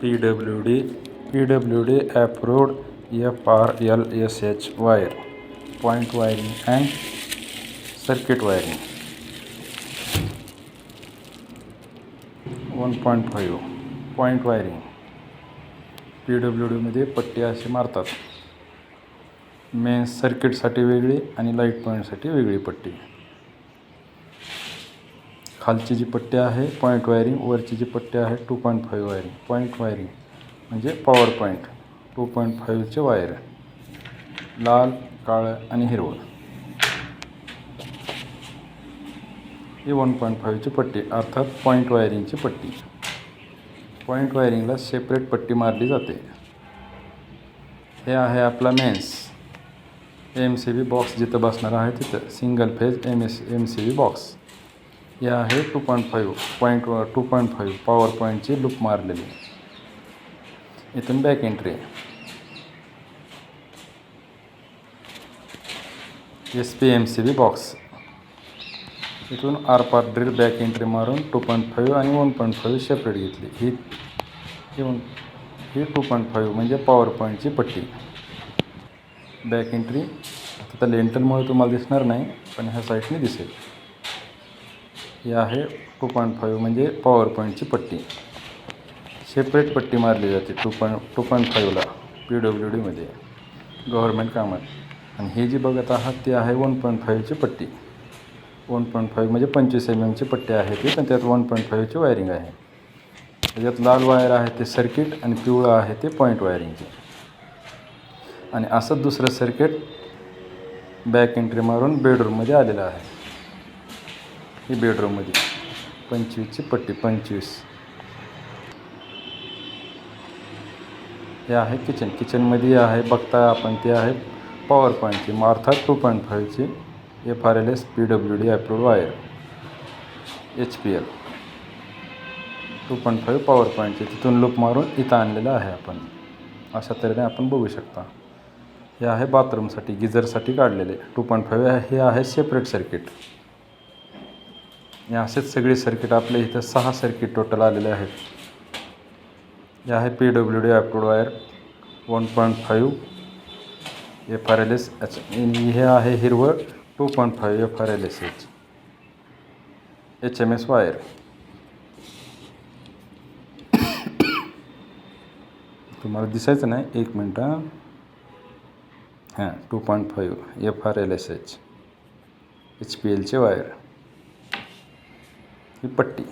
PWD approved FRLSH wire, point wiring and circuit wiring. 1.5 point wiring. PWDमध्ये पट्टी अशी मारतात. मेन सर्किटसाठी वेगळी आणि लाईट पॉईंटसाठी वेगळी पट्टी. खालची जी पट्टी आहे पॉईंट वायरिंग, वरची जी पट्टी आहे 2.5 वायरिंग. पॉईंट वायरिंग म्हणजे पॉवर पॉईंट. 2.5चे वायर, लाल, काळं आणि हिरवं. ही 1.5ची पट्टी अर्थात पॉईंट वायरिंगची पट्टी. पॉईंट वायरिंगला सेपरेट पट्टी मारली जाते. हे आहे आपला मेन्स MCB बॉक्स, जिथं बसणार आहे तिथं सिंगल फेज MCB बॉक्स. हे आहे 2.5 पॉवर पॉईंटची लूप मारलेली. इथून back entry SP MCB box. इथून आरपार ड्रिल बॅक एंट्री मारून 2.5 आणि 1.5 सेपरेट घेतली. ही 2.5 म्हणजे पॉवर पॉईंटची पट्टी. बॅक एंट्री आता लेंटलमुळे तुम्हाला दिसणार नाही, पण ह्या साईडने दिसेल. ही आहे 2.5 म्हणजे पॉवर पॉईंटची पट्टी. सेपरेट पट्टी मारली जाते 2.5ला PWDमध्ये गव्हर्मेंट कामात. आणि हे जी बघत आहात ती आहे 1.5ची पट्टी. 1.5 म्हणजे 25 mm ची पट्टी आहे ती, पण त्यात 1.5ची वायरिंग आहे. त्याच्यात लाल वायर आहे ते सर्किट आणि पिवळं आहे ते पॉईंट वायरिंगचे. आणि असंच दुसरं सर्किट बॅक एंट्री मारून बेडरूममध्ये आलेलं आहे. ही बेडरूममध्ये 25ची पट्टी 25. हे आहे किचनमध्ये आहे बघता आपण, ते आहे पॉवर पॉईंटची अर्थात 2.5ची FRLS PWD approved wire HPL 2.5 power पॉईंटची. तिथून लूप मारून इथं आणलेलं आहे आपण. अशा तऱ्हेने आपण बघू शकता. हे आहे बाथरूमसाठी गिझरसाठी काढलेले 2.5. हे आहे सेपरेट सर्किट. हे असेच सगळे सर्किट आपले इथं 6 सर्किट टोटल आलेले आहेत. हे आहे PWD अप्रूव्ड वायर 1.5 FRLS. हे आहे हिरवं 2.5 FRLSH HMS वायर. तुम्हाला दिसायचं नाही, एक मिनटं. 2.5 FRLSH HPLचे वायर. ही पट्टी